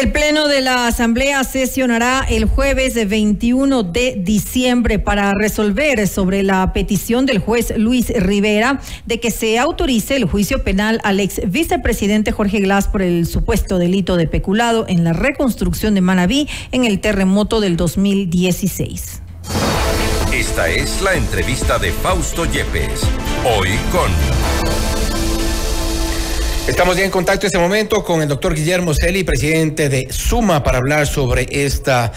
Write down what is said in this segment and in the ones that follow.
El Pleno de la Asamblea sesionará el jueves 21 de diciembre para resolver sobre la petición del juez Luis Rivera de que se autorice el juicio penal al ex vicepresidente Jorge Glass por el supuesto delito de peculado en la reconstrucción de Manabí en el terremoto del 2016. Esta es la entrevista de Fausto Yepes. Hoy con... Estamos ya en contacto en este momento con el doctor Guillermo Celi, presidente de Suma, para hablar sobre esta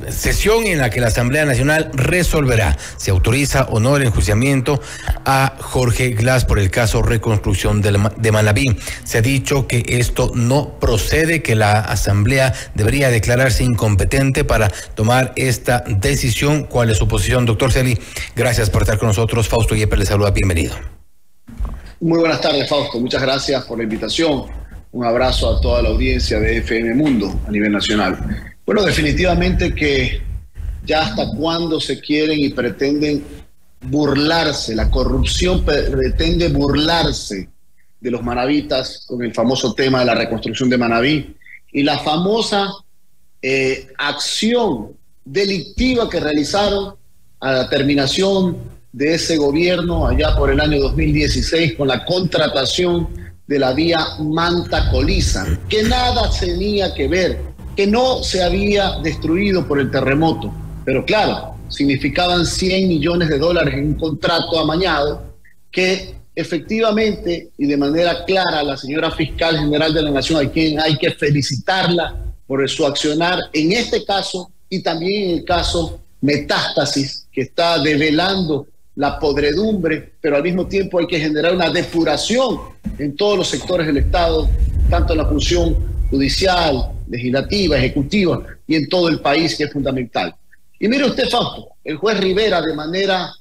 sesión en la que la Asamblea Nacional resolverá si autoriza o no el enjuiciamiento a Jorge Glass por el caso reconstrucción de Manabí. Se ha dicho que esto no procede, que la Asamblea debería declararse incompetente para tomar esta decisión. ¿Cuál es su posición, doctor Celi? Gracias por estar con nosotros. Fausto Yepes le saluda, bienvenido. Muy buenas tardes, Fausto. Muchas gracias por la invitación. Un abrazo a toda la audiencia de FM Mundo a nivel nacional. Bueno, definitivamente que ya hasta cuándo se quieren y pretenden burlarse, la corrupción pretende burlarse de los manavitas con el famoso tema de la reconstrucción de Manabí y la famosa acción delictiva que realizaron a la terminación de ese gobierno allá por el año 2016 con la contratación de la vía Manta-Coliza, que nada tenía que ver, que no se había destruido por el terremoto, pero claro, significaban $100 millones en un contrato amañado que efectivamente y de manera clara la señora fiscal general de la Nación, a quien hay que felicitarla por su accionar en este caso y también en el caso Metástasis, que está develando la podredumbre, pero al mismo tiempo hay que generar una depuración en todos los sectores del Estado, tanto en la función judicial, legislativa, ejecutiva y en todo el país, que es fundamental. Y mire usted, Fausto, el juez Rivera, de manera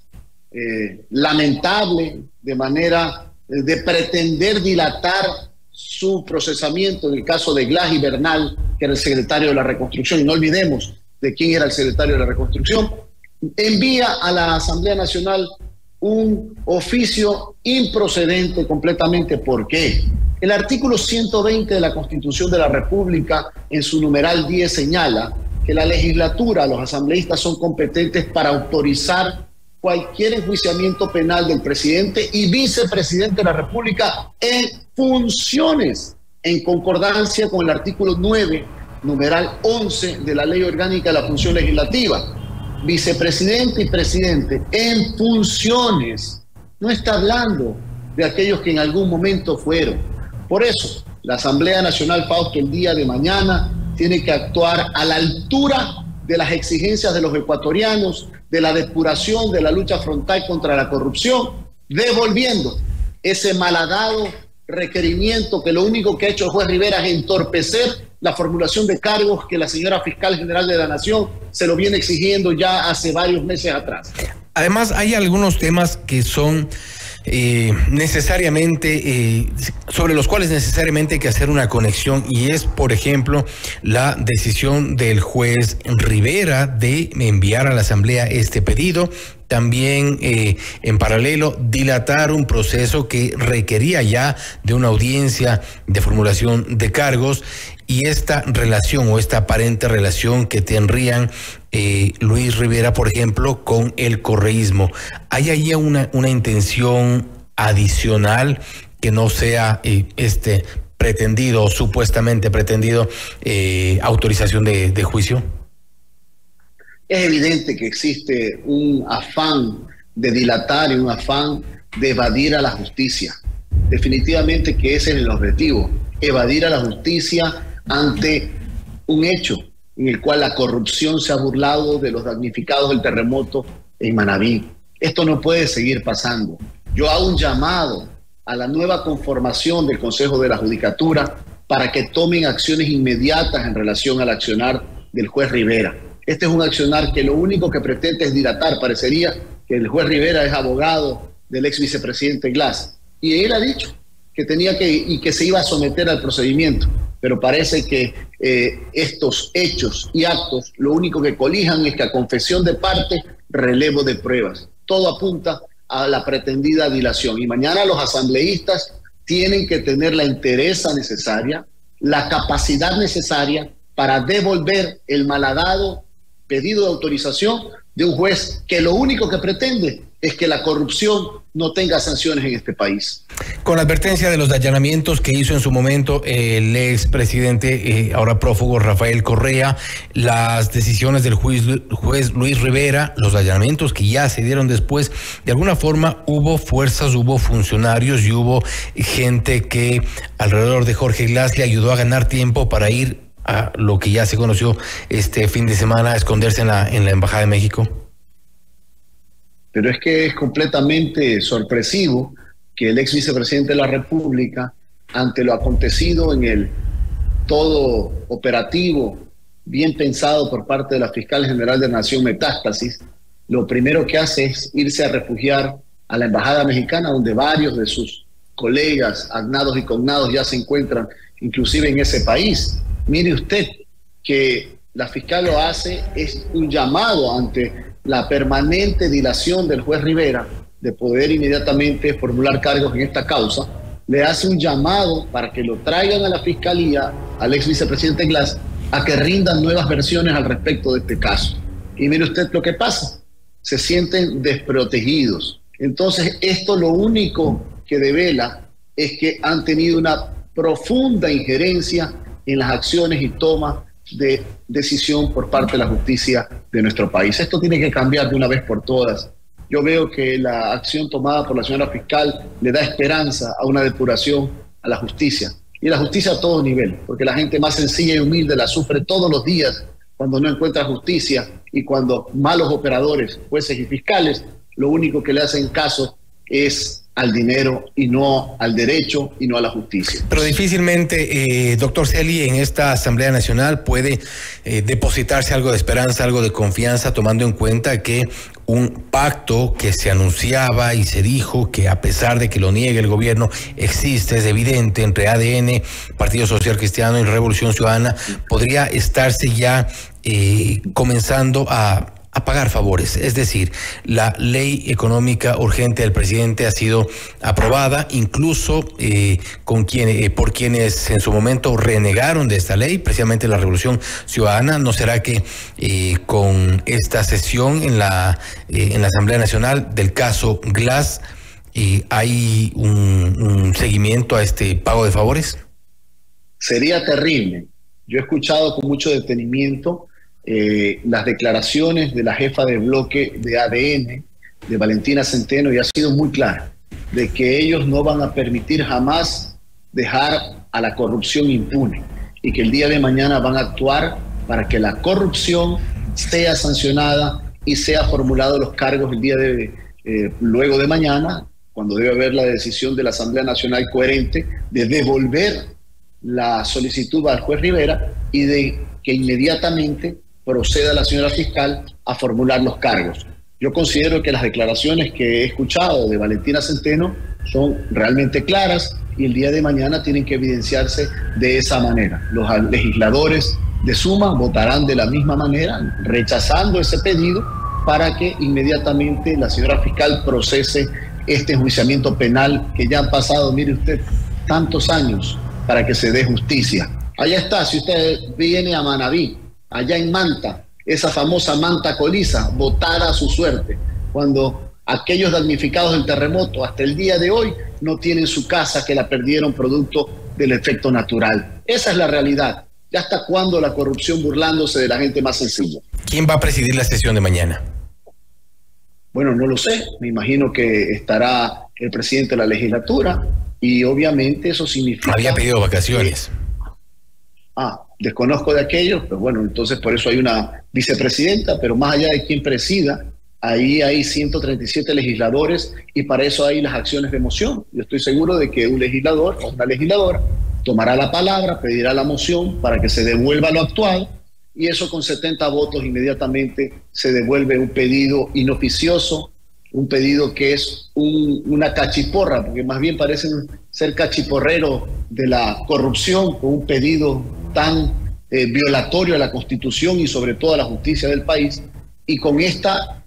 lamentable, de manera de pretender dilatar su procesamiento en el caso de Glass y Bernal, que era el secretario de la Reconstrucción, y no olvidemos de quién era el secretario de la Reconstrucción, envía a la Asamblea Nacional un oficio improcedente completamente. ¿Por qué? El artículo 120 de la Constitución de la República, en su numeral 10, señala que la legislatura, los asambleístas, son competentes para autorizar cualquier enjuiciamiento penal del presidente y vicepresidente de la República en funciones, en concordancia con el artículo 9, numeral 11 de la Ley Orgánica de la Función Legislativa. Vicepresidente y presidente en funciones. No está hablando de aquellos que en algún momento fueron. Por eso, la Asamblea Nacional, Fausto, el día de mañana tiene que actuar a la altura de las exigencias de los ecuatorianos, de la depuración, de la lucha frontal contra la corrupción, devolviendo ese malhadado requerimiento que lo único que ha hecho el juez Rivera es entorpecer la formulación de cargos que la señora fiscal general de la Nación se lo viene exigiendo ya hace varios meses atrás. Además, hay algunos temas que son sobre los cuales necesariamente hay que hacer una conexión, y es, por ejemplo, la decisión del juez Rivera de enviar a la Asamblea este pedido. También, en paralelo, dilatar un proceso que requería ya de una audiencia de formulación de cargos, y esta relación o esta aparente relación que tendrían Luis Rivera, por ejemplo, con el correísmo. ¿Hay ahí una intención adicional que no sea pretendido o supuestamente pretendido autorización de juicio? Es evidente que existe un afán de dilatar y un afán de evadir a la justicia. Definitivamente que ese es el objetivo, evadir a la justicia ante un hecho en el cual la corrupción se ha burlado de los damnificados del terremoto en Manabí. Esto no puede seguir pasando. Yo hago un llamado a la nueva conformación del Consejo de la Judicatura para que tomen acciones inmediatas en relación al accionar del juez Rivera. Este es un accionar que lo único que pretende es dilatar. Parecería que el juez Rivera es abogado del ex vicepresidente Glass, y él ha dicho que tenía que se iba a someter al procedimiento, pero parece que estos hechos y actos lo único que colijan es que a confesión de parte, relevo de pruebas. Todo apunta a la pretendida dilación, y mañana los asambleístas tienen que tener la entereza necesaria, la capacidad necesaria para devolver el malhadado pedido de autorización de un juez que lo único que pretende es que la corrupción no tenga sanciones en este país. Con la advertencia de los allanamientos que hizo en su momento el expresidente, ahora prófugo Rafael Correa, las decisiones del juez Luis Rivera, los allanamientos que ya se dieron después, de alguna forma hubo fuerzas, hubo funcionarios y hubo gente que alrededor de Jorge Glass le ayudó a ganar tiempo para ir a lo que ya se conoció este fin de semana, a esconderse en la Embajada de México. Pero es que es completamente sorpresivo que el ex vicepresidente de la República, ante lo acontecido en el todo operativo bien pensado por parte de la Fiscal General de la Nación, Metástasis, lo primero que hace es irse a refugiar a la Embajada Mexicana, donde varios de sus colegas, agnados y cognados, ya se encuentran inclusive en ese país. Mire usted que la fiscal lo hace, es un llamado ante la permanente dilación del juez Rivera de poder inmediatamente formular cargos en esta causa, le hace un llamado para que lo traigan a la fiscalía, al ex vicepresidente Glass, a que rindan nuevas versiones al respecto de este caso. Y mire usted lo que pasa, se sienten desprotegidos. Entonces esto lo único que devela es que han tenido una profunda injerencia en las acciones y tomas de decisión por parte de la justicia de nuestro país. Esto tiene que cambiar de una vez por todas. Yo veo que la acción tomada por la señora fiscal le da esperanza a una depuración a la justicia. Y la justicia a todo nivel, porque la gente más sencilla y humilde la sufre todos los días cuando no encuentra justicia y cuando malos operadores, jueces y fiscales, lo único que le hacen caso es al dinero y no al derecho y no a la justicia. Pero difícilmente, doctor Celi, en esta Asamblea Nacional puede depositarse algo de esperanza, algo de confianza, tomando en cuenta que un pacto que se anunciaba y se dijo que, a pesar de que lo niegue el gobierno, existe, es evidente, entre ADN, Partido Social Cristiano y Revolución Ciudadana, podría estarse ya comenzando a pagar favores. Es decir, la ley económica urgente del presidente ha sido aprobada, incluso por quienes en su momento renegaron de esta ley, precisamente la Revolución Ciudadana. ¿No será que con esta sesión en la Asamblea Nacional del caso Glass hay un seguimiento a este pago de favores? Sería terrible. Yo he escuchado con mucho detenimiento las declaraciones de la jefa de bloque de ADN, de Valentina Centeno, y ha sido muy clara de que ellos no van a permitir jamás dejar a la corrupción impune y que el día de mañana van a actuar para que la corrupción sea sancionada y sea formulado los cargos el día luego de mañana, cuando debe haber la decisión de la Asamblea Nacional coherente de devolver la solicitud al juez Rivera y de que inmediatamente proceda la señora fiscal a formular los cargos. Yo considero que las declaraciones que he escuchado de Valentina Centeno son realmente claras y el día de mañana tienen que evidenciarse de esa manera. Los legisladores de Suma votarán de la misma manera, rechazando ese pedido para que inmediatamente la señora fiscal procese este enjuiciamiento penal que ya han pasado, mire usted, tantos años para que se dé justicia. Allá está, si usted viene a Manabí, allá en Manta, esa famosa Manta Coliza, botada a su suerte, cuando aquellos damnificados del terremoto hasta el día de hoy no tienen su casa, que la perdieron producto del efecto natural. Esa es la realidad. ¿Ya hasta cuándo la corrupción burlándose de la gente más sencilla? ¿Quién va a presidir la sesión de mañana? Bueno, no lo sé. Me imagino que estará el presidente de la legislatura y obviamente eso significa... Había pedido vacaciones. Desconozco de aquello, pero bueno, entonces por eso hay una vicepresidenta, pero más allá de quien presida, ahí hay 137 legisladores y para eso hay las acciones de moción. Yo estoy seguro de que un legislador o una legisladora tomará la palabra, pedirá la moción para que se devuelva lo actual y eso con 70 votos inmediatamente se devuelve un pedido inoficioso, un pedido que es una cachiporra, porque más bien parecen ser cachiporreros de la corrupción, con un pedido tan violatorio a la Constitución y sobre todo a la justicia del país. Y con esta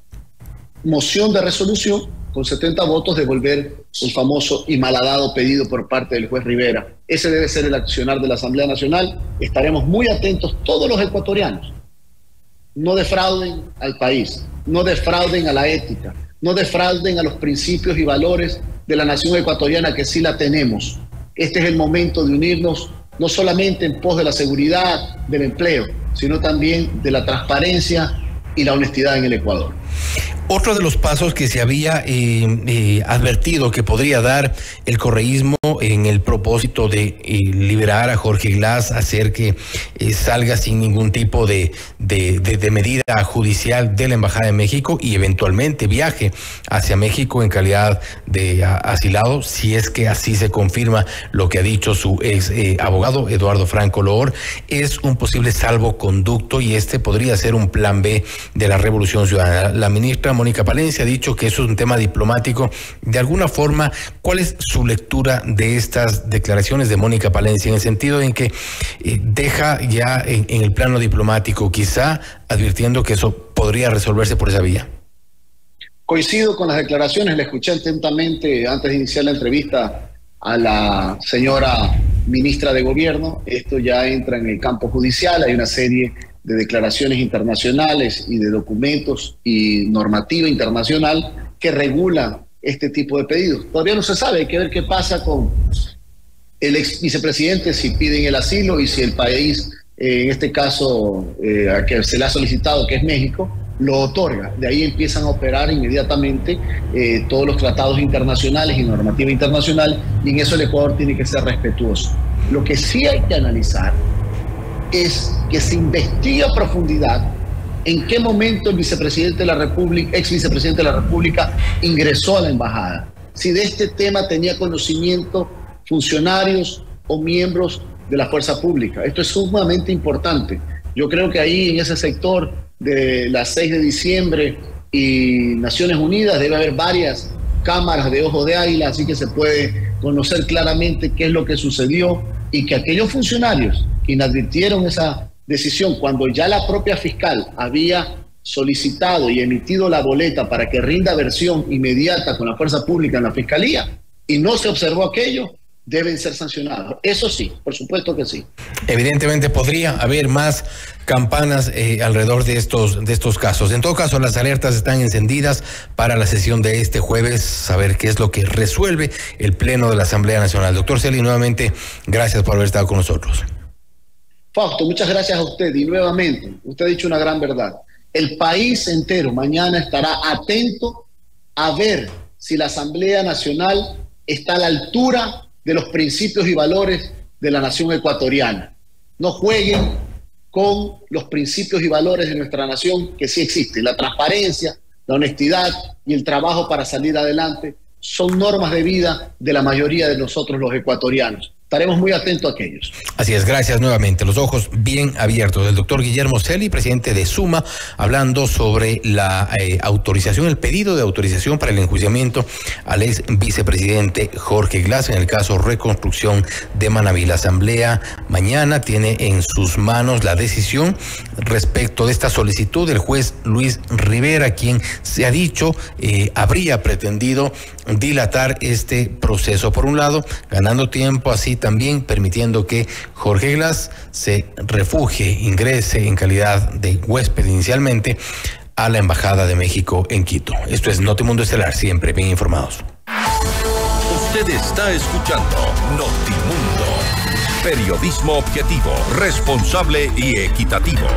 moción de resolución con 70 votos, devolver el famoso y malhadado pedido por parte del juez Rivera. Ese debe ser el accionar de la Asamblea Nacional. Estaremos muy atentos todos los ecuatorianos. No defrauden al país, no defrauden a la ética, no defrauden a los principios y valores de la nación ecuatoriana, que sí la tenemos. Este es el momento de unirnos, no solamente en pos de la seguridad, del empleo, sino también de la transparencia y la honestidad en el Ecuador. Otro de los pasos que se había advertido que podría dar el correísmo en el propósito de liberar a Jorge Glass, hacer que salga sin ningún tipo de medida judicial de la Embajada de México y eventualmente viaje hacia México en calidad de asilado, si es que así se confirma lo que ha dicho su ex abogado Eduardo Franco Loor, es un posible salvoconducto y este podría ser un plan B de la Revolución Ciudadana. La ministra Mónica Palencia ha dicho que eso es un tema diplomático. De alguna forma, ¿cuál es su lectura de estas declaraciones de Mónica Palencia en el sentido en que deja ya en el plano diplomático, quizá advirtiendo que eso podría resolverse por esa vía? Coincido con las declaraciones, le escuché atentamente antes de iniciar la entrevista a la señora ministra de Gobierno. Esto ya entra en el campo judicial, hay una serie de declaraciones internacionales y de documentos y normativa internacional que regula este tipo de pedidos. Todavía no se sabe, hay que ver qué pasa con el ex vicepresidente, si piden el asilo y si el país, en este caso a que se le ha solicitado, que es México, lo otorga. De ahí empiezan a operar inmediatamente todos los tratados internacionales y normativa internacional, y en eso el Ecuador tiene que ser respetuoso. Lo que sí hay que analizar es que se investigue a profundidad en qué momento el vicepresidente de la República, ex vicepresidente de la República, ingresó a la embajada. Si de este tema tenía conocimiento funcionarios o miembros de la fuerza pública. Esto es sumamente importante. Yo creo que ahí en ese sector de la 6 de diciembre y Naciones Unidas debe haber varias cámaras de ojo de águila, así que se puede conocer claramente qué es lo que sucedió y que aquellos funcionarios que inadvirtieron esa decisión cuando ya la propia fiscal había solicitado y emitido la boleta para que rinda versión inmediata con la fuerza pública en la fiscalía y no se observó aquello, deben ser sancionados. Eso sí, por supuesto que sí. Evidentemente podría haber más campanas alrededor de estos casos. En todo caso, las alertas están encendidas para la sesión de este jueves, saber qué es lo que resuelve el Pleno de la Asamblea Nacional. Doctor Celi, nuevamente, gracias por haber estado con nosotros. Fausto, muchas gracias a usted y nuevamente, usted ha dicho una gran verdad. El país entero mañana estará atento a ver si la Asamblea Nacional está a la altura de los principios y valores de la nación ecuatoriana. No jueguen con los principios y valores de nuestra nación, que sí existen. La transparencia, la honestidad y el trabajo para salir adelante son normas de vida de la mayoría de nosotros los ecuatorianos. Estaremos muy atentos a aquellos. Así es, gracias nuevamente. Los ojos bien abiertos. El doctor Guillermo Celi, presidente de SUMA, hablando sobre la autorización, el pedido de autorización para el enjuiciamiento al ex vicepresidente Jorge Glass en el caso Reconstrucción de Manabí. La Asamblea mañana tiene en sus manos la decisión respecto de esta solicitud del juez Luis Rivera, quien se ha dicho habría pretendido dilatar este proceso. Por un lado, ganando tiempo, así también permitiendo que Jorge Glass se refugie, ingrese en calidad de huésped inicialmente a la Embajada de México en Quito. Esto es Notimundo Estelar, siempre bien informados. Usted está escuchando Notimundo. Periodismo objetivo, responsable y equitativo.